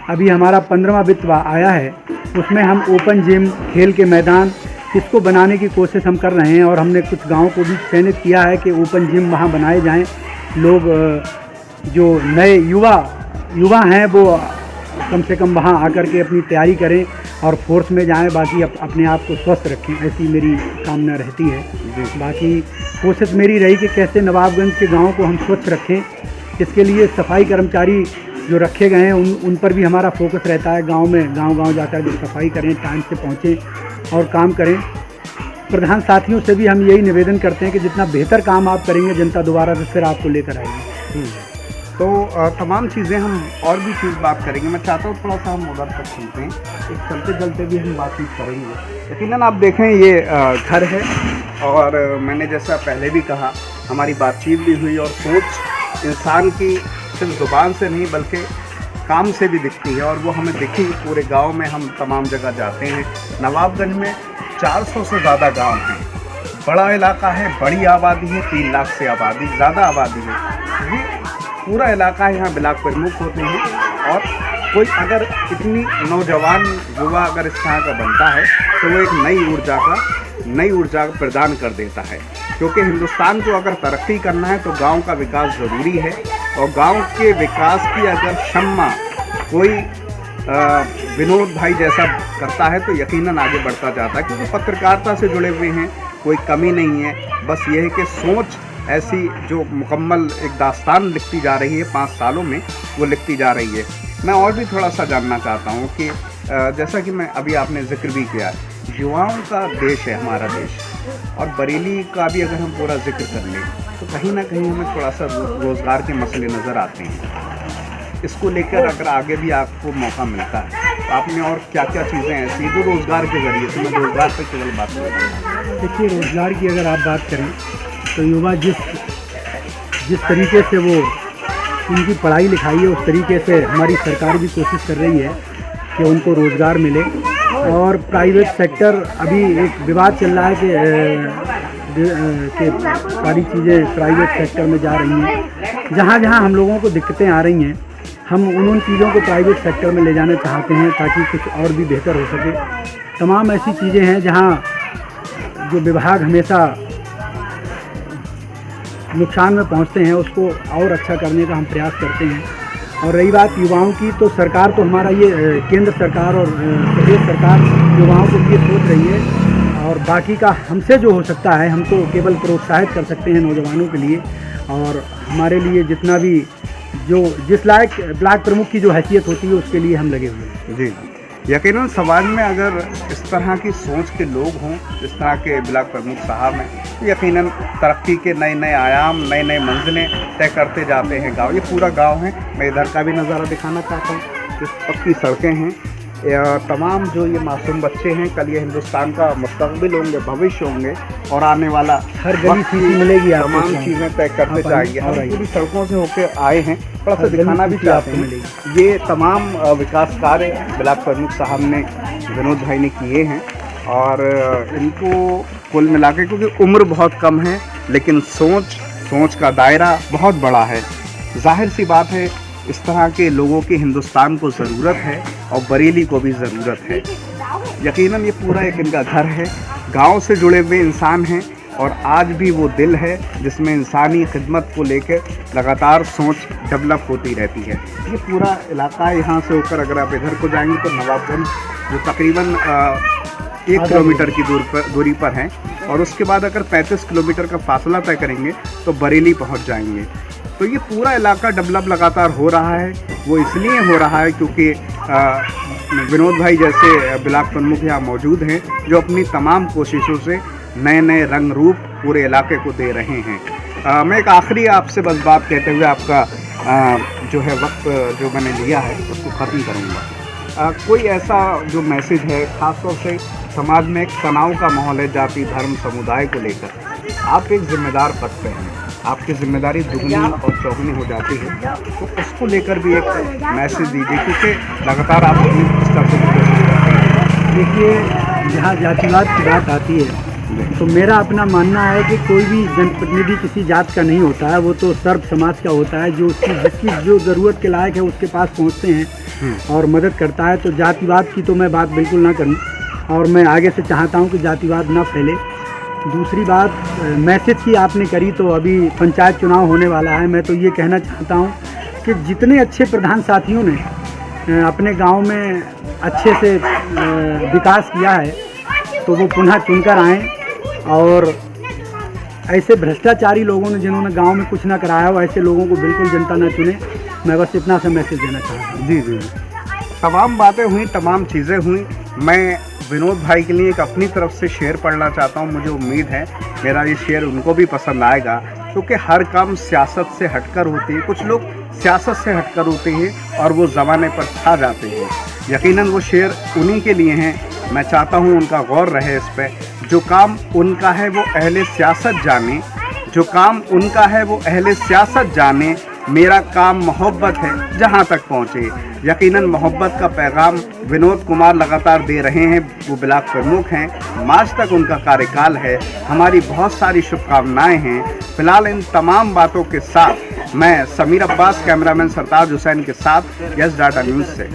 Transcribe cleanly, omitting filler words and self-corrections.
अभी हमारा 15वां वित्त आया है, उसमें हम ओपन जिम, खेल के मैदान, इसको बनाने की कोशिश हम कर रहे हैं और हमने कुछ गाँव को भी चयनित किया है कि ओपन जिम वहाँ बनाए जाएं। लोग जो नए युवा हैं वो कम से कम वहाँ आकर के अपनी तैयारी करें और फोर्स में जाएं, बाकी अपने आप को स्वस्थ रखें, ऐसी मेरी कामना रहती है। बाकी कोशिश मेरी रही कि कैसे नवाबगंज के गाँव को हम स्वच्छ रखें। इसके लिए सफाई कर्मचारी जो रखे गए हैं उन पर भी हमारा फोकस रहता है। गांव जाकर जो सफाई करें, टाइम से पहुंचें और काम करें। प्रधान साथियों से भी हम यही निवेदन करते हैं कि जितना बेहतर काम आप करेंगे, जनता दोबारा से फिर आपको लेकर आएगी। तो तमाम चीज़ें हम और भी चीज़ बात करेंगे। मैं चाहता हूँ थोड़ा सा हम उधर तक सुनते हैं, एक चलते भी हम बातचीत करेंगे। यकीनन आप देखें ये घर है और मैंने जैसा पहले भी कहा, हमारी बातचीत भी हुई और सोच इंसान की सिर्फ ज़ुबान से नहीं बल्कि काम से भी दिखती है और वो हमें दिखी। पूरे गांव में हम तमाम जगह जाते हैं। नवाबगंज में 400 से ज़्यादा गांव हैं, बड़ा इलाका है, बड़ी आबादी है, 3 लाख से ज़्यादा आबादी है। ये पूरा इलाका यहाँ ब्लॉक प्रमुख होते हैं और कोई अगर इतनी नौजवान युवा अगर इस तरह का बनता है तो वो एक नई ऊर्जा प्रदान कर देता है। क्योंकि हिंदुस्तान को अगर तरक्की करना है तो गांव का विकास ज़रूरी है और गांव के विकास की अगर क्षमा कोई विनोद भाई जैसा करता है तो यकीनन आगे बढ़ता जाता है। क्योंकि पत्रकारिता से जुड़े हुए हैं, कोई कमी नहीं है। बस ये है कि सोच ऐसी जो मुकम्मल एक दास्तान लिखती जा रही है 5 सालों में, वो लिखती जा रही है। मैं और भी थोड़ा सा जानना चाहता हूँ कि जैसा कि मैं अभी आपने जिक्र भी किया, युवाओं का देश है हमारा देश, और बरेली का भी अगर हम पूरा जिक्र कर लें तो कहीं ना कहीं हमें थोड़ा सा रोज़गार के मसले नज़र आते हैं। इसको लेकर अगर आगे भी आपको मौका मिलता है तो आपने और क्या क्या चीज़ें ऐसी जो रोज़गार के ज़रिए से, मैं रोज़गार पर केवल बात कर रहा हूँ। देखिए, रोज़गार की अगर आप बात करें तो युवा जिस तरीके से वो उनकी पढ़ाई लिखाई है, उस तरीके से हमारी सरकार भी कोशिश कर रही है कि उनको रोज़गार मिले। और प्राइवेट सेक्टर, अभी एक विवाद चल रहा है कि सारी चीज़ें प्राइवेट सेक्टर में जा रही हैं। जहाँ हम लोगों को दिक्कतें आ रही हैं, हम उन चीज़ों को प्राइवेट सेक्टर में ले जाना चाहते हैं ताकि कुछ और भी बेहतर हो सके। तमाम ऐसी चीज़ें हैं जहाँ जो विभाग हमेशा नुकसान में पहुंचते हैं, उसको और अच्छा करने का हम प्रयास करते हैं। और रही बात युवाओं की, तो सरकार तो हमारा ये केंद्र सरकार और प्रदेश सरकार युवाओं को ये सोच रही है और बाकी का हमसे जो हो सकता है हम तो केवल प्रोत्साहित कर सकते हैं नौजवानों के लिए। और हमारे लिए जितना भी जो जिस लायक ब्लॉक प्रमुख की जो हैसियत होती है उसके लिए हम लगे हुए हैं। जी, यकीनन समाज में अगर इस तरह की सोच के लोग हों, इस तरह के ब्लॉक प्रमुख साहब हैं, तो यकीनन तरक्की के नए आयाम, नए मंजिलें तय करते जाते हैं गांव। ये पूरा गांव है। मैं इधर का भी नज़ारा दिखाना चाहता हूँ। इस पक्की सड़कें हैं, तमाम जो ये मासूम बच्चे हैं, कल ये हिंदुस्तान का मुस्तकबिल होंगे, भविष्य होंगे और आने वाला हर गली चीज़ मिलेगी, तमाम चीज़ें तय करते जाएंगे। हम पूरी सड़कों से होकर आए हैं, थोड़ा सा दिखाना भी चाहते हैं। ये तमाम विकास कार्य ब्लॉक प्रमुख साहब ने, विनोद भाई ने किए हैं और इनको कुल मिला के, क्योंकि उम्र बहुत कम है लेकिन सोच का दायरा बहुत बड़ा है। जाहिर सी बात है, इस तरह के लोगों की हिंदुस्तान को ज़रूरत है और बरेली को भी ज़रूरत है। यकीनन ये पूरा एक इनका घर है, गांव से जुड़े हुए इंसान हैं और आज भी वो दिल है जिसमें इंसानी खिदमत को लेकर लगातार सोच डेवलप होती रहती है। ये पूरा इलाका यहाँ से होकर अगर आप इधर को जाएंगे तो नवाबगंज जो तकरीबन 1 किलोमीटर की दूरी पर है और उसके बाद अगर 35 किलोमीटर का फासला तय करेंगे तो बरेली पहुँच जाएंगे। तो ये पूरा इलाका डेवलप लगातार हो रहा है। वो इसलिए हो रहा है क्योंकि विनोद भाई जैसे ब्लॉक प्रमुख यहाँ मौजूद हैं जो अपनी तमाम कोशिशों से नए रंग रूप पूरे इलाके को दे रहे हैं। मैं एक आखिरी आपसे बस बात कहते हुए आपका जो है वक्त जो मैंने लिया है उसको ख़त्म करूँगा। कोई ऐसा जो मैसेज है, ख़ासतौर से समाज में एक तनाव का माहौल है जाति धर्म समुदाय को लेकर, आप एक जिम्मेदार पद पे हैं, आपकी जिम्मेदारी दुगनी और चौगुनी हो जाती है, तो उसको लेकर भी एक मैसेज दीजिए क्योंकि लगातार आप अपनी स्तर से। देखिए, जहाँ जातिवाद की बात आती है तो मेरा अपना मानना है कि कोई भी जनप्रतिनिधि किसी जात का नहीं होता है, वो तो सर्व समाज का होता है। जो उसकी जिसकी जो ज़रूरत के लायक है उसके पास पहुंचते हैं और मदद करता है। तो जातिवाद की तो मैं बात बिल्कुल ना करूं, और मैं आगे से चाहता हूं कि जातिवाद ना फैले। दूसरी बात मैसेज की आपने करी, तो अभी पंचायत चुनाव होने वाला है। मैं तो ये कहना चाहता हूँ कि जितने अच्छे प्रधान साथियों ने अपने गाँव में अच्छे से विकास किया है, तो वो पुनः चुनकर आएँ। और ऐसे भ्रष्टाचारी लोगों ने जिन्होंने गांव में कुछ ना कराया हो, ऐसे लोगों को बिल्कुल जनता ना चुने। मैं बस इतना सा मैसेज देना चाहता हूँ। जी जी, तमाम बातें हुई, तमाम चीज़ें हुई। मैं विनोद भाई के लिए एक अपनी तरफ से शेर पढ़ना चाहता हूँ। मुझे उम्मीद है मेरा ये शेर उनको भी पसंद आएगा, क्योंकि हर काम सियासत से हटकर होती है। कुछ लोग सियासत से हटकर होते हैं और वो ज़माने पर छा जाते हैं। यकीनन वो शेर उन्हीं के लिए हैं। मैं चाहता हूँ उनका गौर रहे इस पर। जो काम उनका है वो अहले सियासत जाने, जो काम उनका है वो अहले सियासत जाने। मेरा काम मोहब्बत है जहाँ तक पहुँचे। यकीनन मोहब्बत का पैगाम विनोद कुमार लगातार दे रहे हैं। वो ब्लॉक प्रमुख हैं, मार्च तक उनका कार्यकाल है। हमारी बहुत सारी शुभकामनाएं हैं। फिलहाल इन तमाम बातों के साथ मैं समीर अब्बास, कैमरामैन सरताज हुसैन के साथ यस डाटा न्यूज़ से।